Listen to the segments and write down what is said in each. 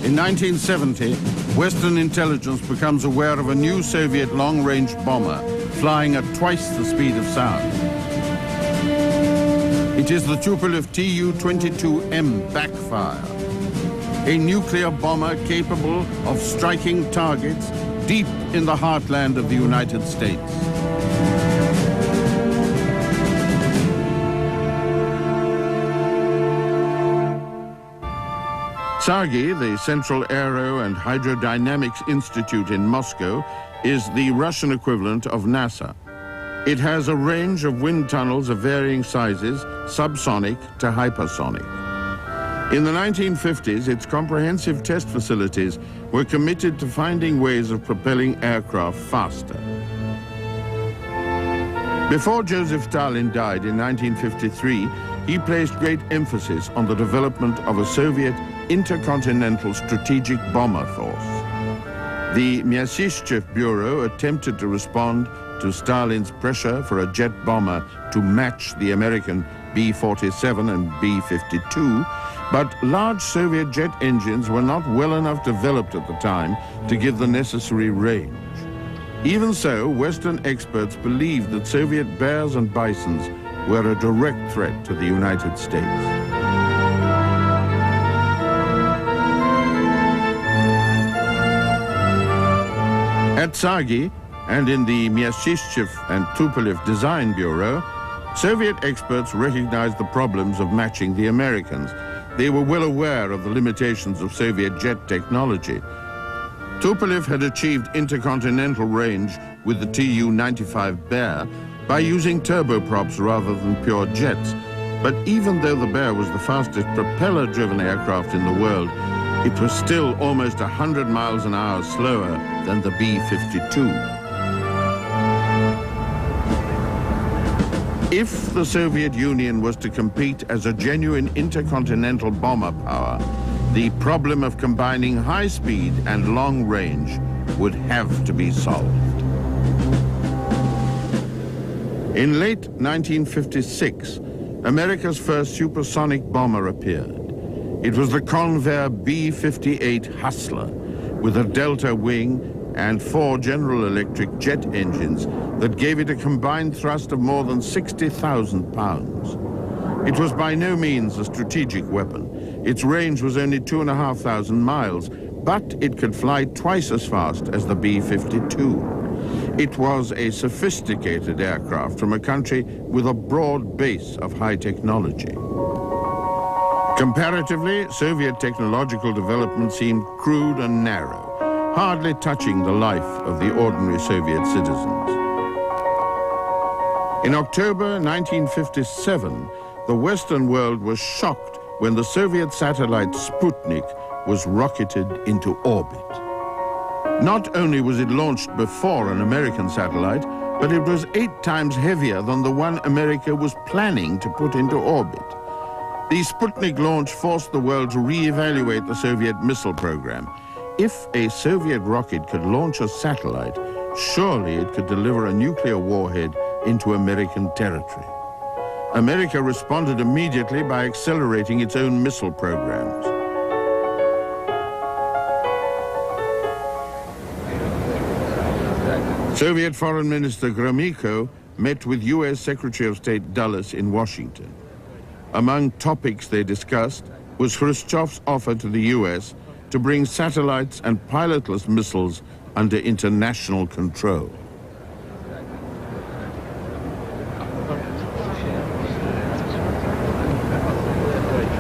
In 1970, Western intelligence becomes aware of a new Soviet long-range bomber flying at twice the speed of sound. It is the Tupolev Tu-22M Backfire, a nuclear bomber capable of striking targets deep in the heartland of the United States. Tsargi, the Central Aero and Hydrodynamics Institute in Moscow, is the Russian equivalent of NASA. It has a range of wind tunnels of varying sizes, subsonic to hypersonic. In the 1950s, its comprehensive test facilities were committed to finding ways of propelling aircraft faster. Before Joseph Stalin died in 1953, he placed great emphasis on the development of a Soviet intercontinental strategic bomber force. The Myasishchev Bureau attempted to respond to Stalin's pressure for a jet bomber to match the American B-47 and B-52, but large Soviet jet engines were not well enough developed at the time to give the necessary range. Even so, Western experts believed that Soviet Bears and Bisons were a direct threat to the United States. At Tsargi and in the Myasishchev and Tupolev Design Bureau, Soviet experts recognized the problems of matching the Americans. They were well aware of the limitations of Soviet jet technology. Tupolev had achieved intercontinental range with the Tu-95 Bear by using turboprops rather than pure jets. But even though the Bear was the fastest propeller-driven aircraft in the world, it was still almost 100 miles an hour slower than the B-52. If the Soviet Union was to compete as a genuine intercontinental bomber power, the problem of combining high speed and long range would have to be solved. In late 1956, America's first supersonic bomber appeared. It was the Convair B-58 Hustler with a delta wing and 4 General Electric jet engines that gave it a combined thrust of more than 60,000 pounds. It was by no means a strategic weapon. Its range was only 2,500 miles, but it could fly twice as fast as the B-52. It was a sophisticated aircraft from a country with a broad base of high technology. Comparatively, Soviet technological development seemed crude and narrow, hardly touching the life of the ordinary Soviet citizens. In October 1957, the Western world was shocked when the Soviet satellite Sputnik was rocketed into orbit. Not only was it launched before an American satellite, but it was 8 times heavier than the one America was planning to put into orbit. The Sputnik launch forced the world to re-evaluate the Soviet missile program. If a Soviet rocket could launch a satellite, surely it could deliver a nuclear warhead into American territory. America responded immediately by accelerating its own missile programs. Soviet Foreign Minister Gromyko met with U.S. Secretary of State Dulles in Washington. Among topics they discussed was Khrushchev's offer to the U.S. to bring satellites and pilotless missiles under international control.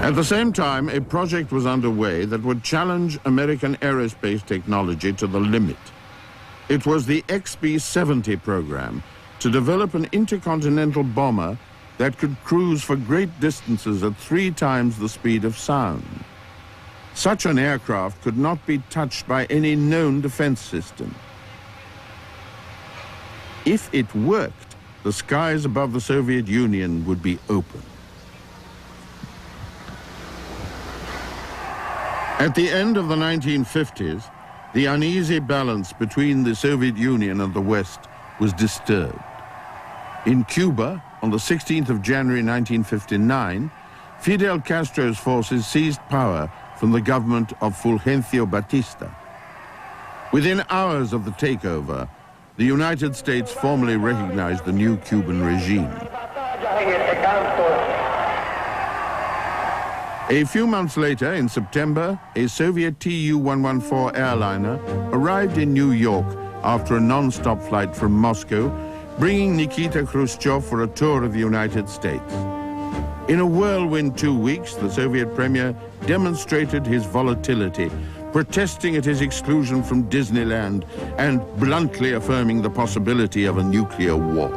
At the same time, a project was underway that would challenge American aerospace technology to the limit. It was the XB-70 program to develop an intercontinental bomber that could cruise for great distances at 3 times the speed of sound. Such an aircraft could not be touched by any known defense system. If it worked, the skies above the Soviet Union would be open. At the end of the 1950s, the uneasy balance between the Soviet Union and the West was disturbed. In Cuba, on the 16th of January 1959, Fidel Castro's forces seized power from the government of Fulgencio Batista. Within hours of the takeover, the United States formally recognized the new Cuban regime. A few months later, in September, a Soviet Tu-114 airliner arrived in New York after a non-stop flight from Moscow, bringing Nikita Khrushchev for a tour of the United States. In a whirlwind 2 weeks, the Soviet premier demonstrated his volatility, protesting at his exclusion from Disneyland and bluntly affirming the possibility of a nuclear war.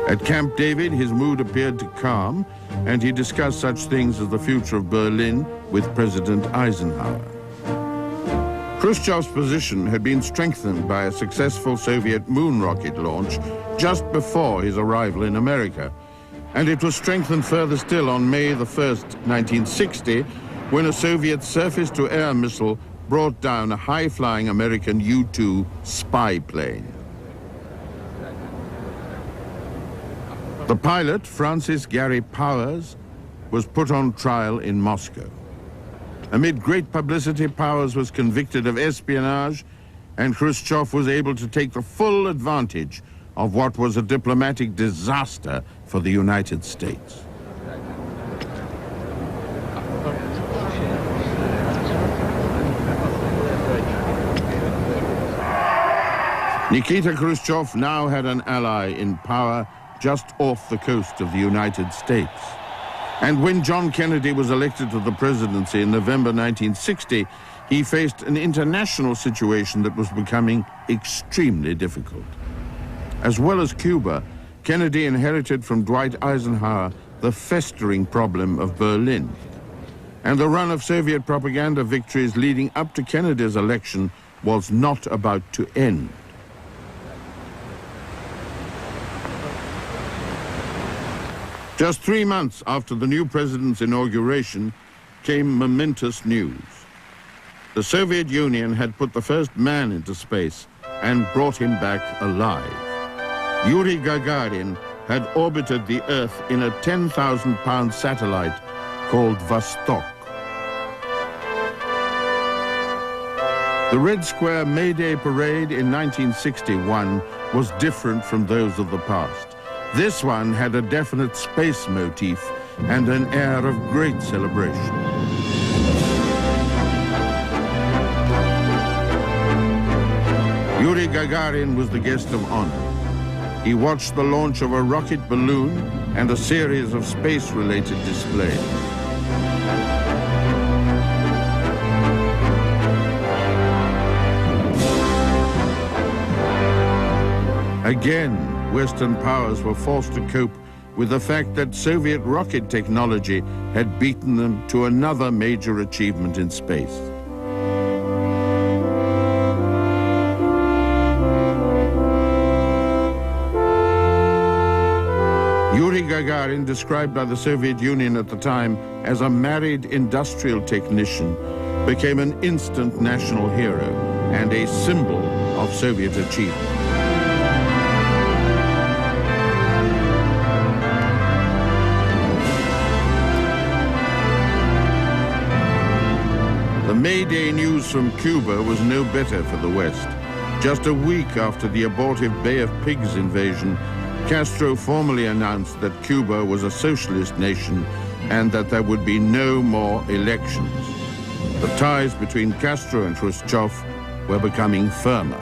At Camp David, his mood appeared to calm, and he discussed such things as the future of Berlin with President Eisenhower. Khrushchev's position had been strengthened by a successful Soviet moon rocket launch just before his arrival in America, and it was strengthened further still on May the 1st, 1960, when a Soviet surface-to-air missile brought down a high-flying American U-2 spy plane. The pilot, Francis Gary Powers, was put on trial in Moscow. Amid great publicity, Powers was convicted of espionage, and Khrushchev was able to take the full advantage of what was a diplomatic disaster for the United States. Nikita Khrushchev now had an ally in power just off the coast of the United States. And when John Kennedy was elected to the presidency in November 1960, he faced an international situation that was becoming extremely difficult. As well as Cuba, Kennedy inherited from Dwight Eisenhower the festering problem of Berlin. And the run of Soviet propaganda victories leading up to Kennedy's election was not about to end. Just 3 months after the new president's inauguration came momentous news. The Soviet Union had put the first man into space and brought him back alive. Yuri Gagarin had orbited the Earth in a 10,000-pound satellite called Vostok. The Red Square May Day parade in 1961 was different from those of the past. This one had a definite space motif and an air of great celebration. Yuri Gagarin was the guest of honor. He watched the launch of a rocket balloon and a series of space-related displays. Again, Western powers were forced to cope with the fact that Soviet rocket technology had beaten them to another major achievement in space. Yuri Gagarin, described by the Soviet Union at the time as a married industrial technician, became an instant national hero and a symbol of Soviet achievement. The May Day news from Cuba was no better for the West. Just a week after the abortive Bay of Pigs invasion, Castro formally announced that Cuba was a socialist nation and that there would be no more elections. The ties between Castro and Khrushchev were becoming firmer.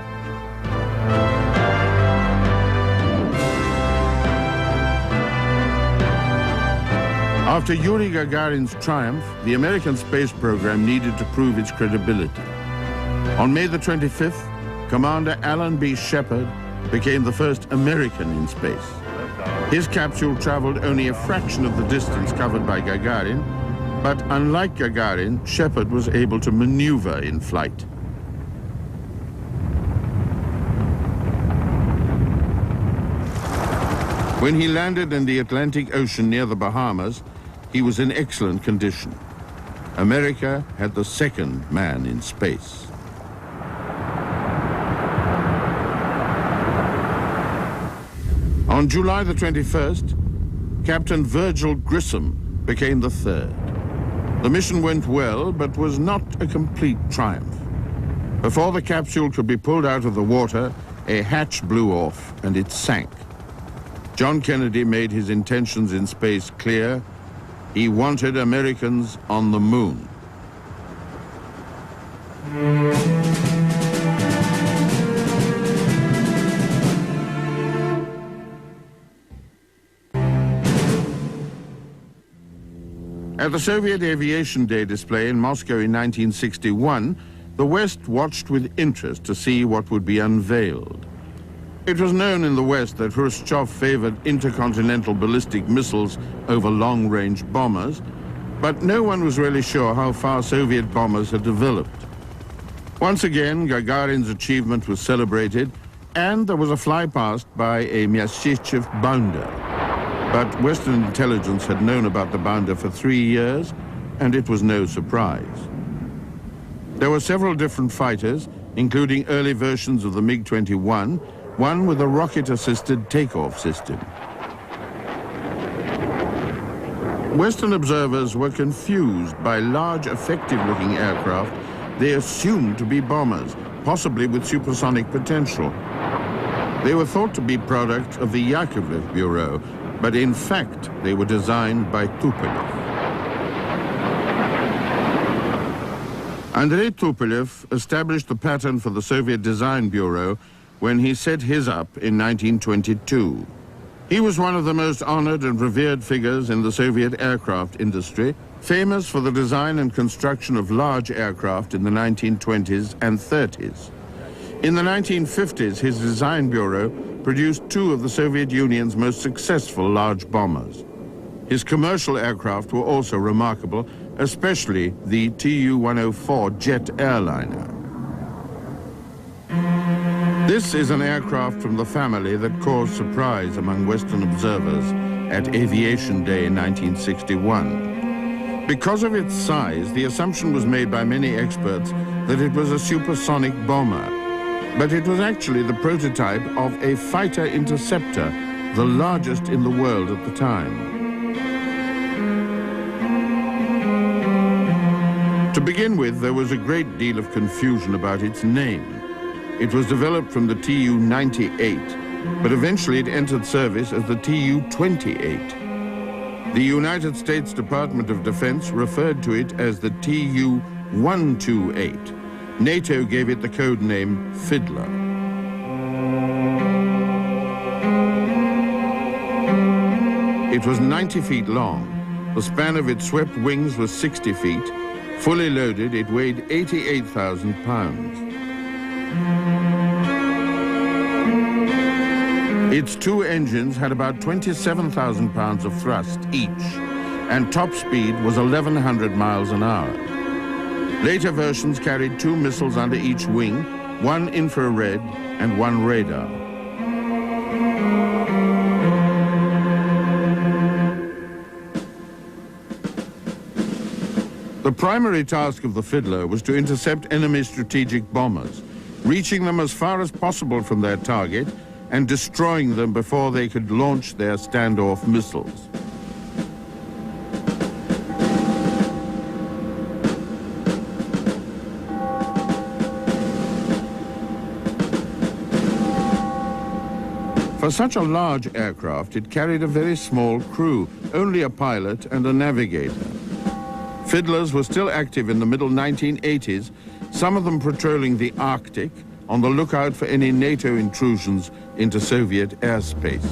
After Yuri Gagarin's triumph, the American space program needed to prove its credibility. On May the 25th, Commander Alan B. Shepard became the first American in space. His capsule traveled only a fraction of the distance covered by Gagarin, but unlike Gagarin, Shepard was able to maneuver in flight. When he landed in the Atlantic Ocean near the Bahamas, he was in excellent condition. America had the second man in space. On July the 21st, Captain Virgil Grissom became the third. The mission went well, but was not a complete triumph. Before the capsule could be pulled out of the water, a hatch blew off and it sank. John Kennedy made his intentions in space clear. He wanted Americans on the moon. At the Soviet Aviation Day display in Moscow in 1961, the West watched with interest to see what would be unveiled. It was known in the West that Khrushchev favored intercontinental ballistic missiles over long-range bombers, but no one was really sure how far Soviet bombers had developed. Once again, Gagarin's achievement was celebrated, and there was a flypast by a Myasishchev bounder. But Western intelligence had known about the bounder for 3 years, and it was no surprise. There were several different fighters, including early versions of the MiG-21, one with a rocket-assisted takeoff system. Western observers were confused by large, effective-looking aircraft they assumed to be bombers, possibly with supersonic potential. They were thought to be products of the Yakovlev Bureau, but in fact, they were designed by Tupolev. Andrei Tupolev established the pattern for the Soviet Design Bureau when he set his up in 1922. He was one of the most honored and revered figures in the Soviet aircraft industry, famous for the design and construction of large aircraft in the 1920s and 30s. In the 1950s, his design bureau produced 2 of the Soviet Union's most successful large bombers. His commercial aircraft were also remarkable, especially the Tu-104 jet airliner. This is an aircraft from the family that caused surprise among Western observers at Aviation Day in 1961. Because of its size, the assumption was made by many experts that it was a supersonic bomber. But it was actually the prototype of a fighter interceptor, the largest in the world at the time. To begin with, there was a great deal of confusion about its name. It was developed from the Tu-98, but eventually it entered service as the Tu-28. The United States Department of Defense referred to it as the Tu-128. NATO gave it the code name Fiddler. It was 90 feet long. The span of its swept wings was 60 feet. Fully loaded, it weighed 88,000 pounds. Its 2 engines had about 27,000 pounds of thrust each, and top speed was 1,100 miles an hour. Later versions carried 2 missiles under each wing, 1 infrared and 1 radar. The primary task of the Fiddler was to intercept enemy strategic bombers, reaching them as far as possible from their target and destroying them before they could launch their standoff missiles. For such a large aircraft, it carried a very small crew, only a pilot and a navigator. Fiddlers were still active in the middle 1980s, some of them patrolling the Arctic, on the lookout for any NATO intrusions into Soviet airspace.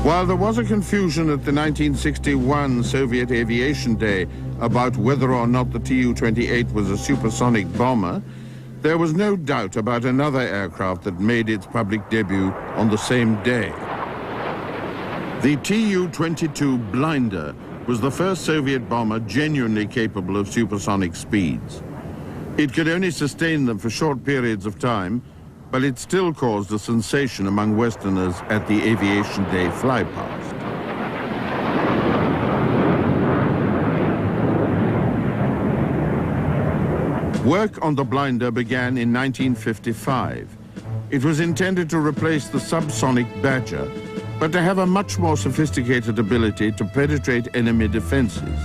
While there was a confusion at the 1961 Soviet Aviation Day about whether or not the Tu-28 was a supersonic bomber, there was no doubt about another aircraft that made its public debut on the same day. The Tu-22 Blinder was the first Soviet bomber genuinely capable of supersonic speeds. It could only sustain them for short periods of time, but it still caused a sensation among Westerners at the Aviation Day flypast. Work on the Blinder began in 1955. It was intended to replace the subsonic Badger, but to have a much more sophisticated ability to penetrate enemy defenses.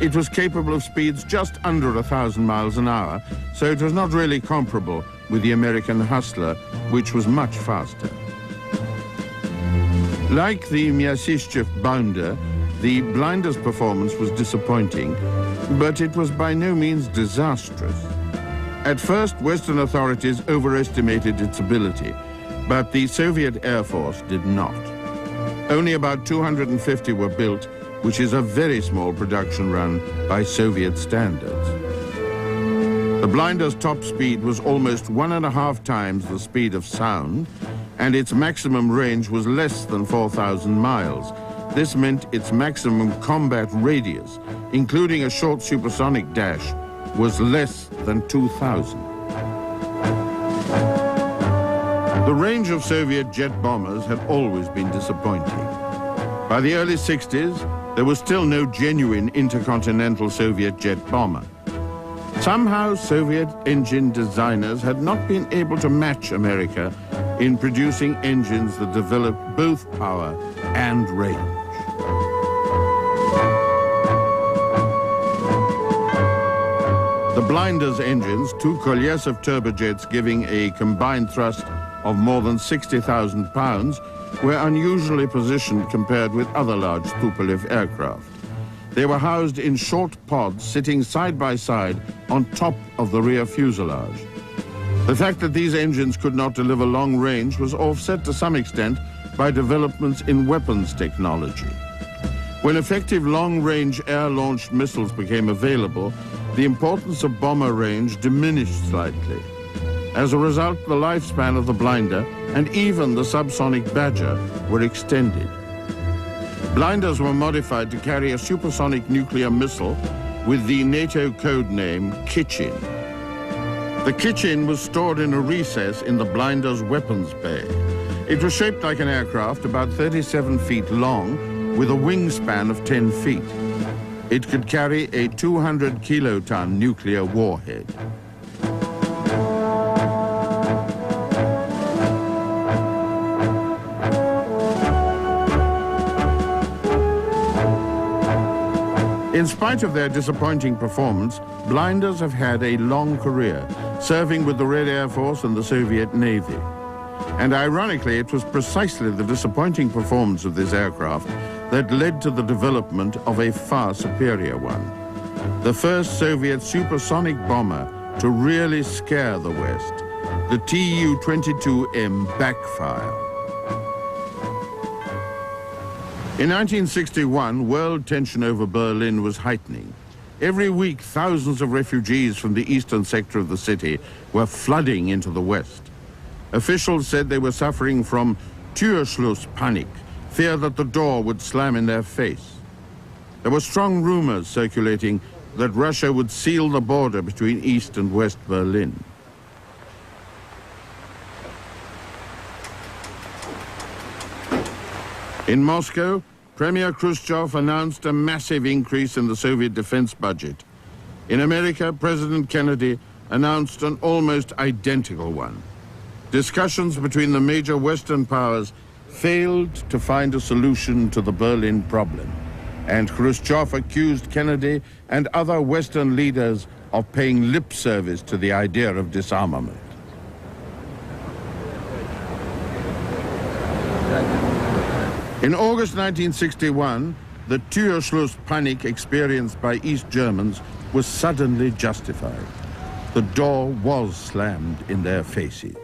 It was capable of speeds just under 1,000 miles an hour, so it was not really comparable with the American Hustler, which was much faster. Like the Myasishchev Bounder, the Blinder's performance was disappointing, but it was by no means disastrous. At first, Western authorities overestimated its ability, but the Soviet Air Force did not. Only about 250 were built, which is a very small production run by Soviet standards. The Blinder's top speed was almost 1.5 times the speed of sound, and its maximum range was less than 4,000 miles. This meant its maximum combat radius, including a short supersonic dash, was less than 2,000. The range of Soviet jet bombers had always been disappointing. By the early 60s, there was still no genuine intercontinental Soviet jet bomber. Somehow, Soviet engine designers had not been able to match America in producing engines that developed both power and range. The Blinder's engines, 2 Kolesov turbojets giving a combined thrust of more than 60,000 pounds, were unusually positioned compared with other large Tupolev aircraft. They were housed in short pods sitting side by side on top of the rear fuselage. The fact that these engines could not deliver long range was offset to some extent by developments in weapons technology. When effective long-range air-launched missiles became available, the importance of bomber range diminished slightly. As a result, the lifespan of the Blinder and even the subsonic Badger were extended. Blinders were modified to carry a supersonic nuclear missile with the NATO code name Kitchin. The Kitchin was stored in a recess in the Blinder's weapons bay. It was shaped like an aircraft, about 37 feet long, with a wingspan of 10 feet. It could carry a 200-kiloton nuclear warhead. In spite of their disappointing performance, Blinders have had a long career, serving with the Red Air Force and the Soviet Navy. And ironically, it was precisely the disappointing performance of this aircraft that led to the development of a far superior one. The first Soviet supersonic bomber to really scare the West, the Tu-22M Backfire. In 1961, world tension over Berlin was heightening. Every week, thousands of refugees from the eastern sector of the city were flooding into the west. Officials said they were suffering from Türschluss panic, fear that the door would slam in their face. There were strong rumors circulating that Russia would seal the border between East and West Berlin. In Moscow, Premier Khrushchev announced a massive increase in the Soviet defense budget. In America, President Kennedy announced an almost identical one. Discussions between the major Western powers failed to find a solution to the Berlin problem, and Khrushchev accused Kennedy and other Western leaders of paying lip service to the idea of disarmament. In August 1961, the Türschluss panic experienced by East Germans was suddenly justified. The door was slammed in their faces.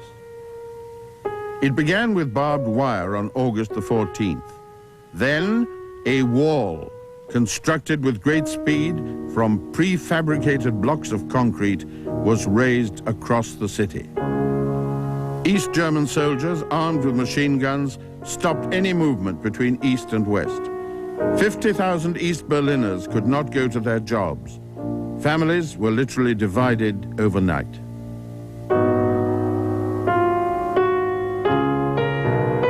It began with barbed wire on August the 14th. Then, a wall constructed with great speed from prefabricated blocks of concrete was raised across the city. East German soldiers, armed with machine guns, stopped any movement between East and West. 50,000 East Berliners could not go to their jobs. Families were literally divided overnight.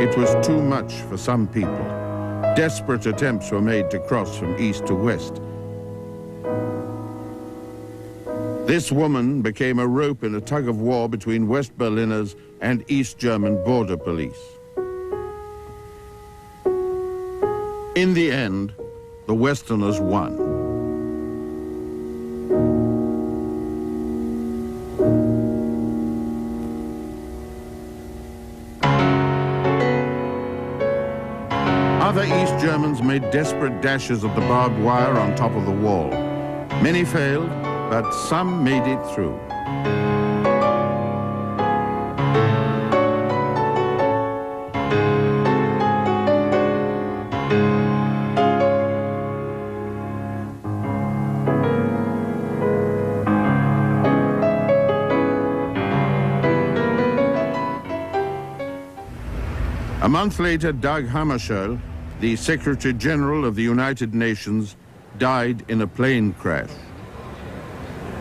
It was too much for some people. Desperate attempts were made to cross from east to west. This woman became a rope in a tug of war between West Berliners and East German border police. In the end, the Westerners won. Other East Germans made desperate dashes at the barbed wire on top of the wall. Many failed, but some made it through. A month later, Dag Hammarskjöld, the Secretary General of the United Nations, died in a plane crash.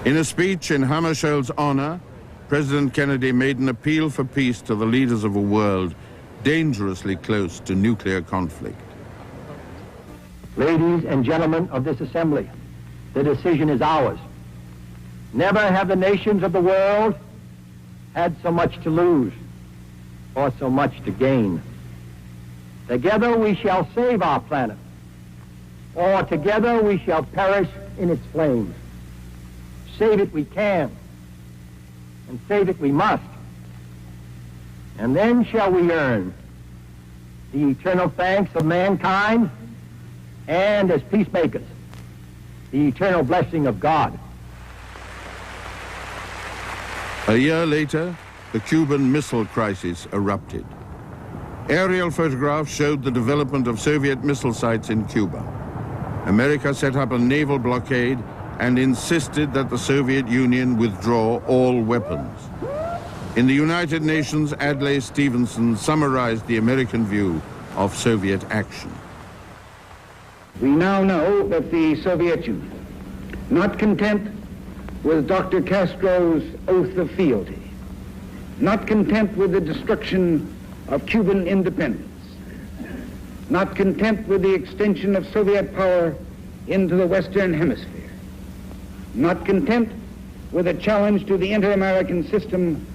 In a speech in Hammarskjöld's honor, President Kennedy made an appeal for peace to the leaders of a world dangerously close to nuclear conflict. Ladies and gentlemen of this assembly, the decision is ours. Never have the nations of the world had so much to lose or so much to gain. Together we shall save our planet, or together we shall perish in its flames. Save it we can, and save it we must. And then shall we earn the eternal thanks of mankind, and as peacemakers, the eternal blessing of God. A year later, the Cuban Missile Crisis erupted. Aerial photographs showed the development of Soviet missile sites in Cuba. America set up a naval blockade and insisted that the Soviet Union withdraw all weapons. In the United Nations, Adlai Stevenson summarized the American view of Soviet action. We now know that the Soviet Union, not content with Dr. Castro's oath of fealty, not content with the destruction of Cuban independence, not content with the extension of Soviet power into the Western Hemisphere, not content with a challenge to the inter-American system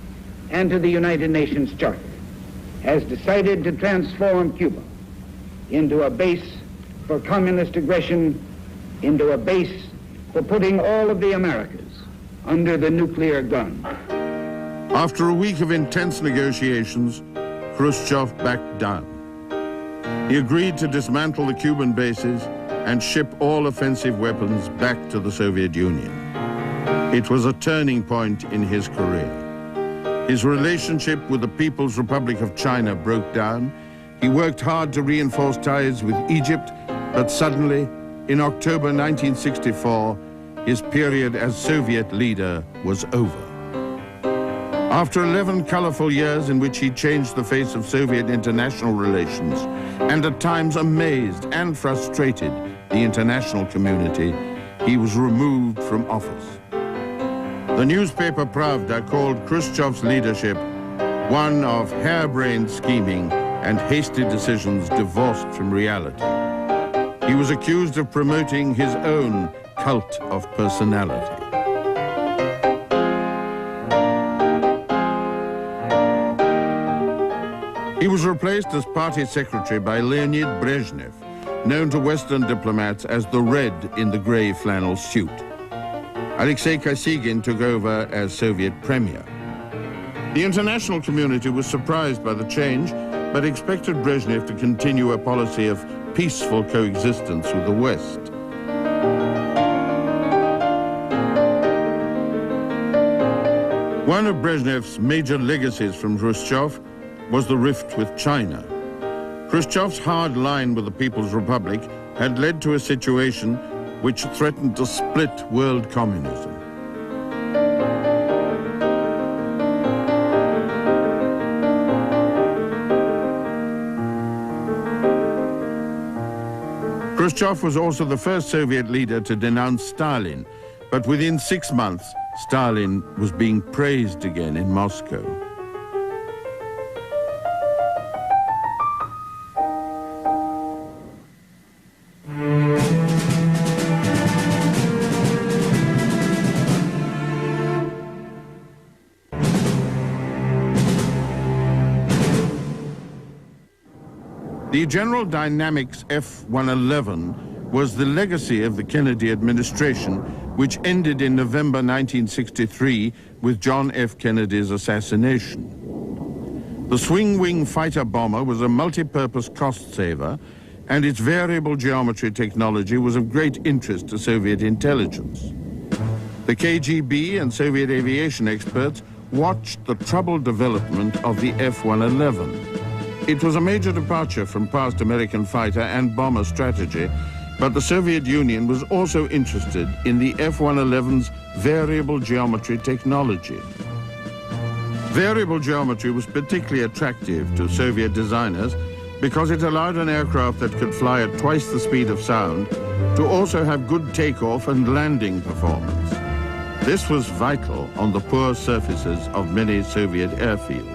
and to the United Nations Charter, has decided to transform Cuba into a base for communist aggression, into a base for putting all of the Americas under the nuclear gun. After a week of intense negotiations, Khrushchev backed down. He agreed to dismantle the Cuban bases and ship all offensive weapons back to the Soviet Union. It was a turning point in his career. His relationship with the People's Republic of China broke down. He worked hard to reinforce ties with Egypt, but suddenly, in October 1964, his period as Soviet leader was over. After 11 colorful years in which he changed the face of Soviet international relations and at times amazed and frustrated the international community, he was removed from office. The newspaper Pravda called Khrushchev's leadership one of harebrained scheming and hasty decisions divorced from reality. He was accused of promoting his own cult of personality. He was replaced as party secretary by Leonid Brezhnev, known to Western diplomats as the Red in the gray flannel suit. Alexei Kosygin took over as Soviet premier. The international community was surprised by the change, but expected Brezhnev to continue a policy of peaceful coexistence with the West. One of Brezhnev's major legacies from Khrushchev was the rift with China. Khrushchev's hard line with the People's Republic had led to a situation which threatened to split world communism. Khrushchev was also the first Soviet leader to denounce Stalin, but within 6 months, Stalin was being praised again in Moscow. The General Dynamics F-111 was the legacy of the Kennedy administration, which ended in November 1963 with John F. Kennedy's assassination. The swing-wing fighter bomber was a multi-purpose cost saver and its variable geometry technology was of great interest to Soviet intelligence. The KGB and Soviet aviation experts watched the troubled development of the F-111. It was a major departure from past American fighter and bomber strategy, but the Soviet Union was also interested in the F-111's variable geometry technology. Variable geometry was particularly attractive to Soviet designers because it allowed an aircraft that could fly at twice the speed of sound to also have good takeoff and landing performance. This was vital on the poor surfaces of many Soviet airfields.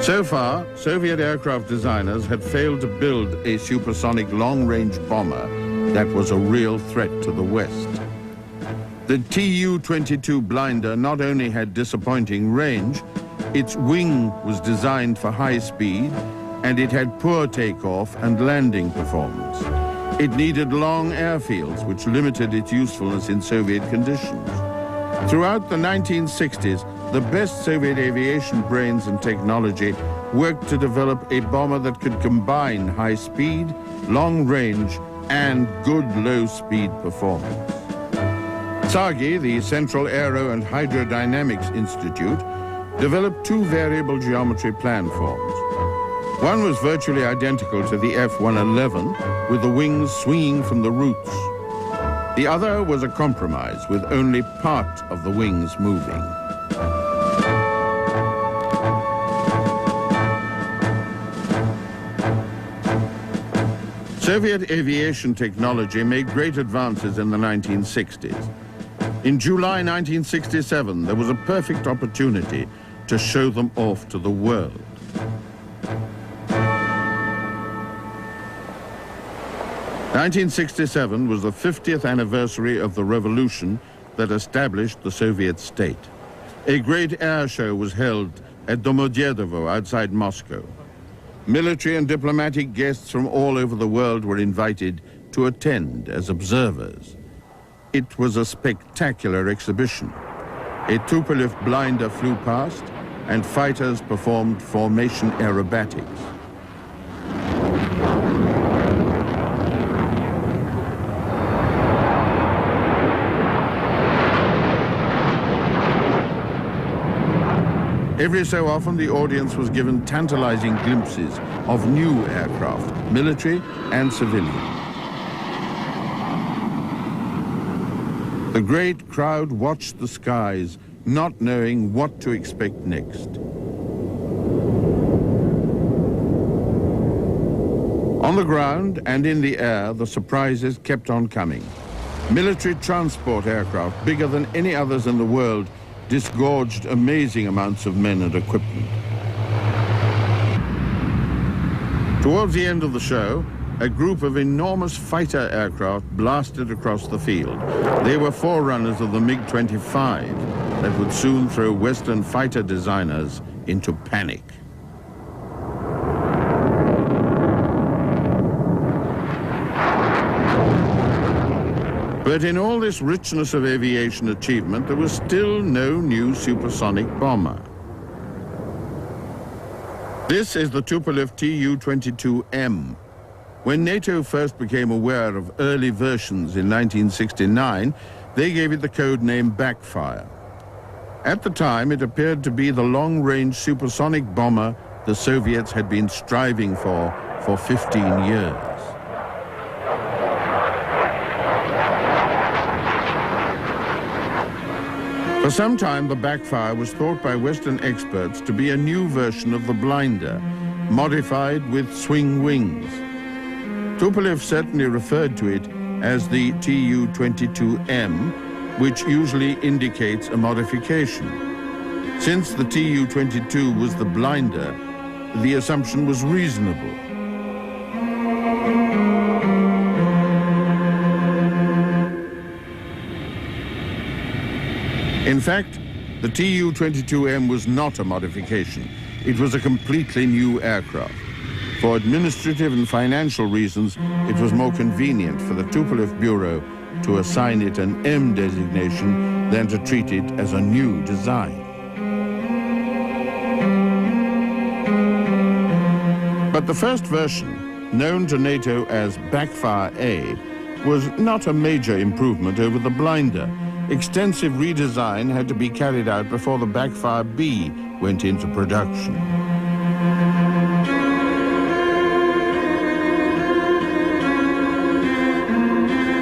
So far, Soviet aircraft designers had failed to build a supersonic long-range bomber that was a real threat to the West. The Tu-22 blinder not only had disappointing range, its wing was designed for high speed, and it had poor takeoff and landing performance. It needed long airfields, which limited its usefulness in Soviet conditions. Throughout the 1960s, the best Soviet aviation brains and technology worked to develop a bomber that could combine high speed, long range, and good low-speed performance. Tsagi, the Central Aero and Hydrodynamics Institute, developed two variable geometry planforms. One was virtually identical to the F-111, with the wings swinging from the roots. The other was a compromise, with only part of the wings moving. Soviet aviation technology made great advances in the 1960s. In July 1967, there was a perfect opportunity to show them off to the world. (1967) was the 50th anniversary of the revolution that established the Soviet state. A great air show was held at Domodedovo outside Moscow. Military and diplomatic guests from all over the world were invited to attend as observers. It was a spectacular exhibition. A Tupolev blinder flew past, and fighters performed formation aerobatics. Every so often, the audience was given tantalizing glimpses of new aircraft, military and civilian. The great crowd watched the skies, not knowing what to expect next. On the ground and in the air, the surprises kept on coming. Military transport aircraft, bigger than any others in the world, disgorged amazing amounts of men and equipment. Towards the end of the show, a group of enormous fighter aircraft blasted across the field. They were forerunners of the MiG-25 that would soon throw Western fighter designers into panic. But in all this richness of aviation achievement, there was still no new supersonic bomber. This is the Tupolev Tu-22M. When NATO first became aware of early versions in 1969, they gave it the code name Backfire. At the time, it appeared to be the long-range supersonic bomber the Soviets had been striving for 15 years. For some time, the Backfire was thought by Western experts to be a new version of the blinder, modified with swing wings. Tupolev certainly referred to it as the Tu-22M, which usually indicates a modification. Since the Tu-22 was the blinder, the assumption was reasonable. In fact, the Tu-22M was not a modification. It was a completely new aircraft. For administrative and financial reasons, it was more convenient for the Tupolev Bureau to assign it an M designation than to treat it as a new design. But the first version, known to NATO as Backfire A, was not a major improvement over the blinder. Extensive redesign had to be carried out before the Backfire B went into production.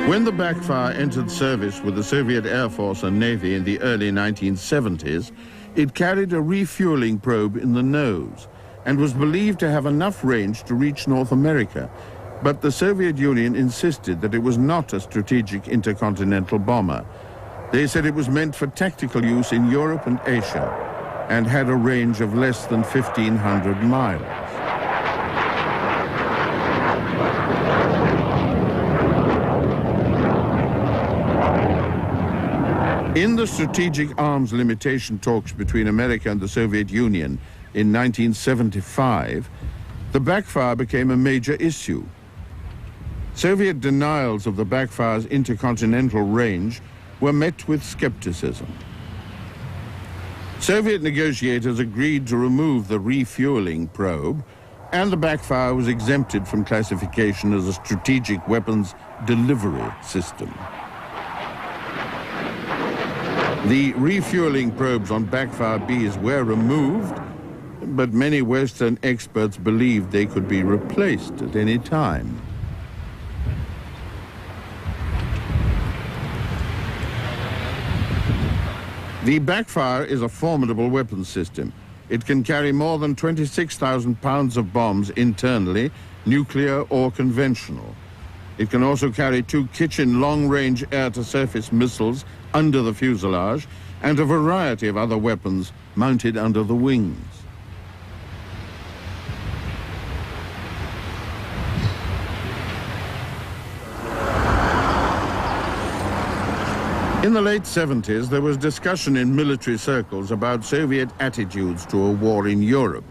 When the Backfire entered service with the Soviet Air Force and Navy in the early 1970s, it carried a refueling probe in the nose and was believed to have enough range to reach North America. But the Soviet Union insisted that it was not a strategic intercontinental bomber. They said it was meant for tactical use in Europe and Asia and had a range of less than 1,500 miles. In the strategic arms limitation talks between America and the Soviet Union in 1975, the Backfire became a major issue. Soviet denials of the Backfire's intercontinental range were met with skepticism. Soviet negotiators agreed to remove the refueling probe, and the Backfire was exempted from classification as a strategic weapons delivery system. The refueling probes on Backfire Bs were removed, but many Western experts believed they could be replaced at any time. The Backfire is a formidable weapons system. It can carry more than 26,000 pounds of bombs internally, nuclear or conventional. It can also carry 2 kitchen long-range air-to-surface missiles under the fuselage and a variety of other weapons mounted under the wings. In the late 70s, there was discussion in military circles about Soviet attitudes to a war in Europe.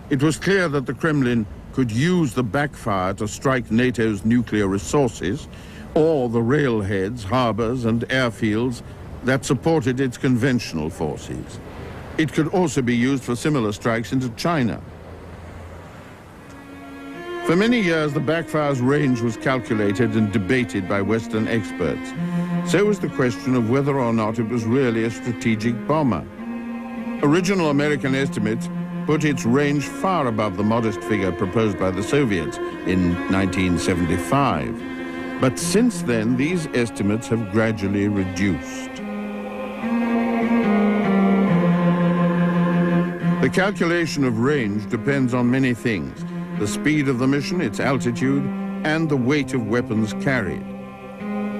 It was clear that the Kremlin could use the Backfire to strike NATO's nuclear resources or the railheads, harbors, and airfields that supported its conventional forces. It could also be used for similar strikes into China. For many years, the Backfire's range was calculated and debated by Western experts. So was the question of whether or not it was really a strategic bomber. Original American estimates put its range far above the modest figure proposed by the Soviets in 1975. But since then, these estimates have gradually reduced. The calculation of range depends on many things: the speed of the mission, its altitude, and the weight of weapons carried.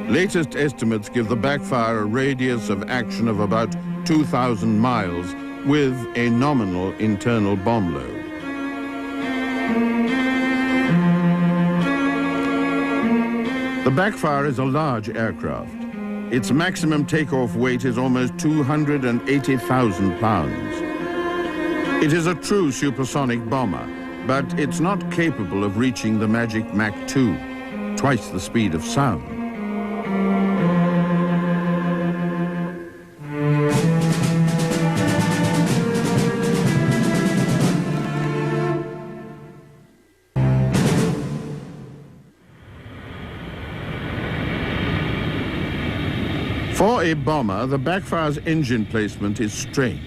Latest estimates give the Backfire a radius of action of about 2,000 miles with a nominal internal bomb load. The Backfire is a large aircraft. Its maximum takeoff weight is almost 280,000 pounds. It is a true supersonic bomber, but it's not capable of reaching the magic Mach 2, twice the speed of sound. For a bomber, the Backfire's engine placement is strange.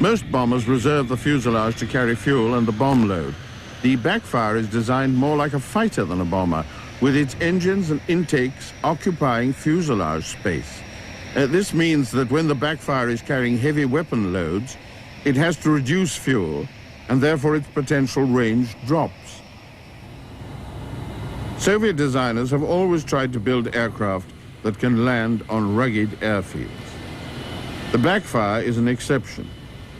Most bombers reserve the fuselage to carry fuel and the bomb load. The Backfire is designed more like a fighter than a bomber, with its engines and intakes occupying fuselage space. This means that when the Backfire is carrying heavy weapon loads, it has to reduce fuel, and therefore its potential range drops. Soviet designers have always tried to build aircraft that can land on rugged airfields. The Backfire is an exception.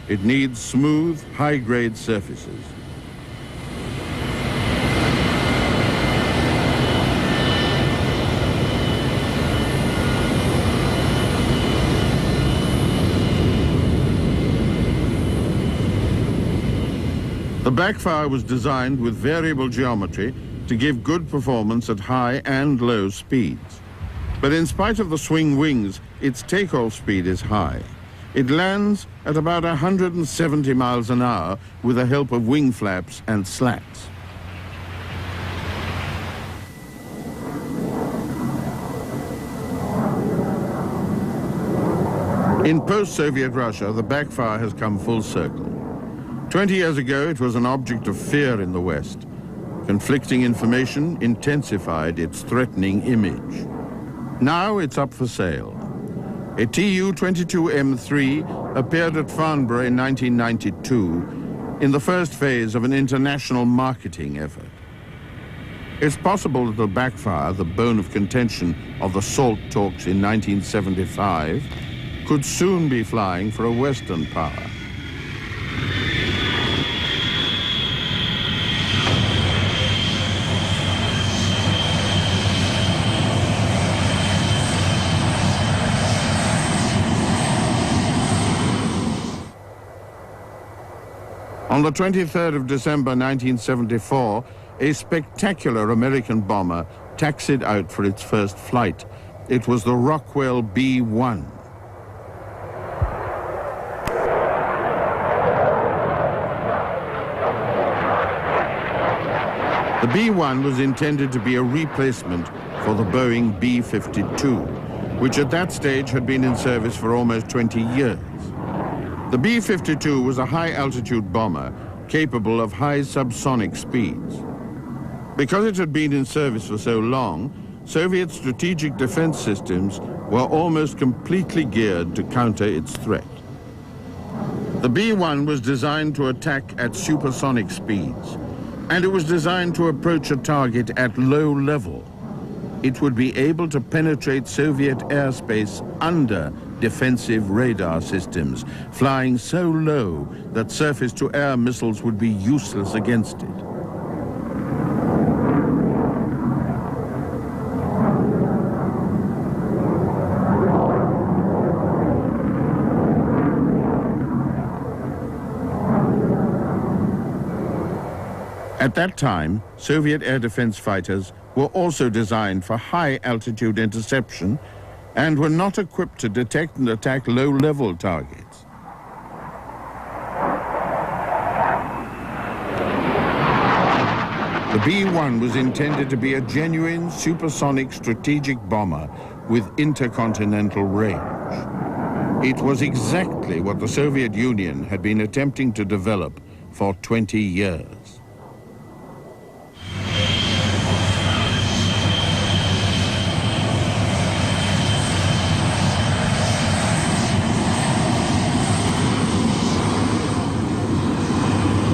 It needs smooth, high-grade surfaces. The Backfire was designed with variable geometry to give good performance at high and low speeds. But in spite of the swing wings, its takeoff speed is high. It lands at about 170 miles an hour with the help of wing flaps and slats. In post-Soviet Russia, the Backfire has come full circle. 20 years ago, it was an object of fear in the West. Conflicting information intensified its threatening image. Now it's up for sale. A Tu-22M appeared at Farnborough in 1992 in the first phase of an international marketing effort. It's possible that the Backfire, the bone of contention of the SALT talks in 1975, could soon be flying for a Western power. On the 23rd of December 1974, a spectacular American bomber taxied out for its first flight. It was the Rockwell B-1. The B-1 was intended to be a replacement for the Boeing B-52, which at that stage had been in service for almost 20 years. The B-52 was a high-altitude bomber capable of high subsonic speeds. Because it had been in service for so long, Soviet strategic defense systems were almost completely geared to counter its threat. The B-1 was designed to attack at supersonic speeds, and it was designed to approach a target at low level. It would be able to penetrate Soviet airspace under defensive radar systems, flying so low that surface-to-air missiles would be useless against it. At that time, Soviet air defense fighters were also designed for high-altitude interception and were not equipped to detect and attack low-level targets. The B-1 was intended to be a genuine supersonic strategic bomber with intercontinental range. It was exactly what the Soviet Union had been attempting to develop for 20 years.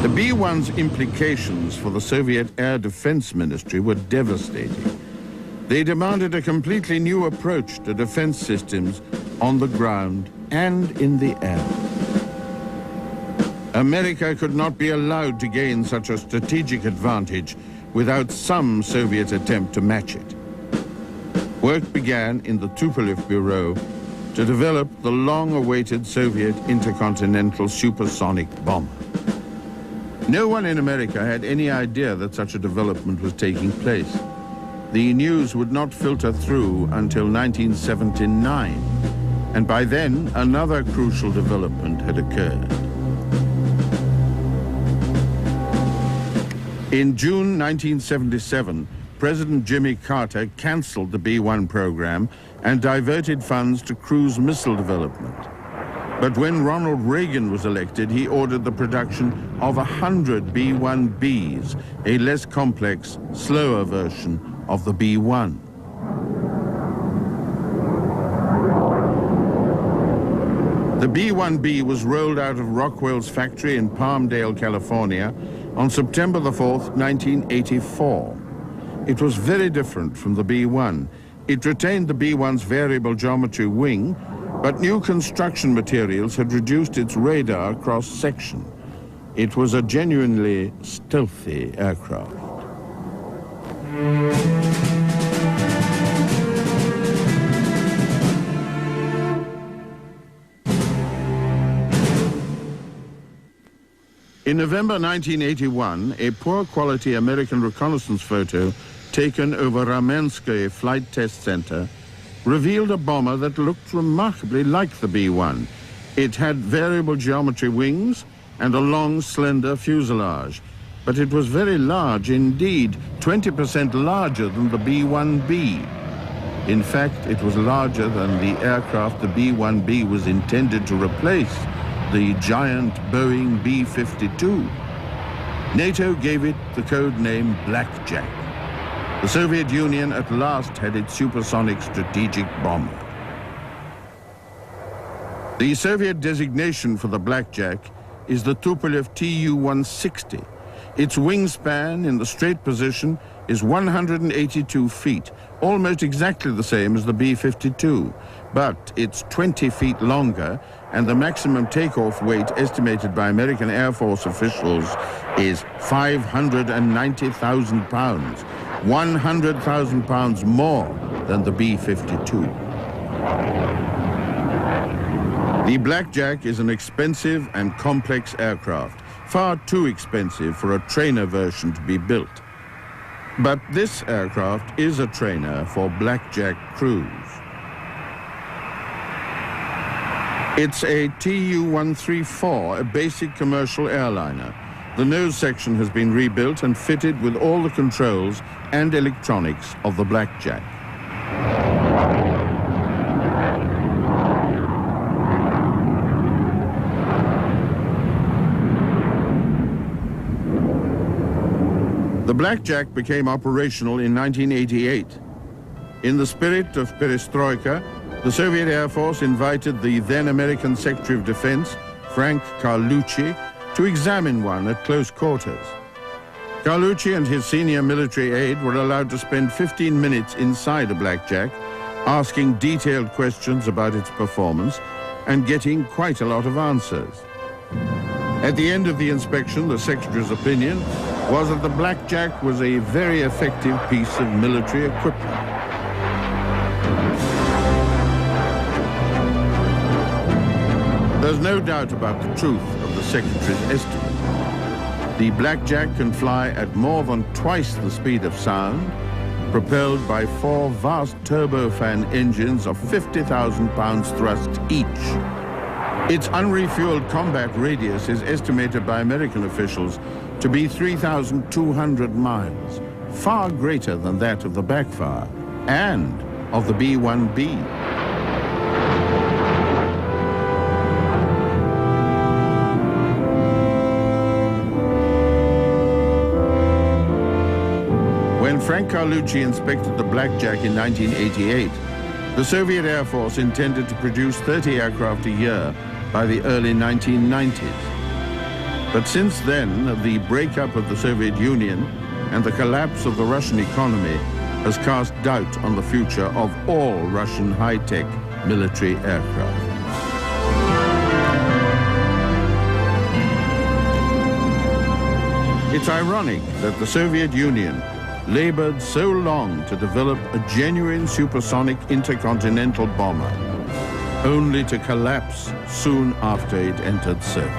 The B-1's implications for the Soviet Air Defense Ministry were devastating. They demanded a completely new approach to defense systems on the ground and in the air. America could not be allowed to gain such a strategic advantage without some Soviet attempt to match it. Work began in the Tupolev Bureau to develop the long-awaited Soviet intercontinental supersonic bomber. No one in America had any idea that such a development was taking place. The news would not filter through until 1979, and by then another crucial development had occurred. In June 1977, President Jimmy Carter canceled the B-1 program and diverted funds to cruise missile development. But when Ronald Reagan was elected, he ordered the production of 100 B-1Bs, a less complex, slower version of the B-1. The B-1B was rolled out of Rockwell's factory in Palmdale, California, on September the 4th, 1984. It was very different from the B-1. It retained the B-1's variable geometry wing, but new construction materials had reduced its radar cross-section. It was a genuinely stealthy aircraft. In November 1981, a poor-quality American reconnaissance photo taken over Ramenskoye Flight Test Center revealed a bomber that looked remarkably like the B-1. It had variable geometry wings and a long, slender fuselage, but it was very large indeed, 20% larger than the B-1B. In fact, it was larger than the aircraft the B-1B was intended to replace, the giant Boeing B-52. NATO gave it the code name Blackjack. The Soviet Union at last had its supersonic strategic bomber. The Soviet designation for the Blackjack is the Tupolev Tu-160. Its wingspan in the straight position is 182 feet, almost exactly the same as the B-52, but it's 20 feet longer, and the maximum takeoff weight estimated by American Air Force officials is 590,000 pounds, 100,000 pounds more than the B-52. The Blackjack is an expensive and complex aircraft, far too expensive for a trainer version to be built. But this aircraft is a trainer for Blackjack crews. It's a Tu-134, a basic commercial airliner. The nose section has been rebuilt and fitted with all the controls and electronics of the Blackjack. The Blackjack became operational in 1988. In the spirit of perestroika, the Soviet Air Force invited the then American Secretary of Defense, Frank Carlucci, to examine one at close quarters. Carlucci and his senior military aide were allowed to spend 15 minutes inside a Blackjack, asking detailed questions about its performance and getting quite a lot of answers. At the end of the inspection, the Secretary's opinion was that the Blackjack was a very effective piece of military equipment. There's no doubt about the truth of the Secretary's estimate. The Blackjack can fly at more than twice the speed of sound, propelled by 4 vast turbofan engines of 50,000 pounds thrust each. Its unrefueled combat radius is estimated by American officials to be 3,200 miles, far greater than that of the Backfire and of the B-1B. When Frank Carlucci inspected the Blackjack in 1988, the Soviet Air Force intended to produce 30 aircraft a year by the early 1990s. But since then, the breakup of the Soviet Union and the collapse of the Russian economy has cast doubt on the future of all Russian high-tech military aircraft. It's ironic that the Soviet Union labored so long to develop a genuine supersonic intercontinental bomber, only to collapse soon after it entered service.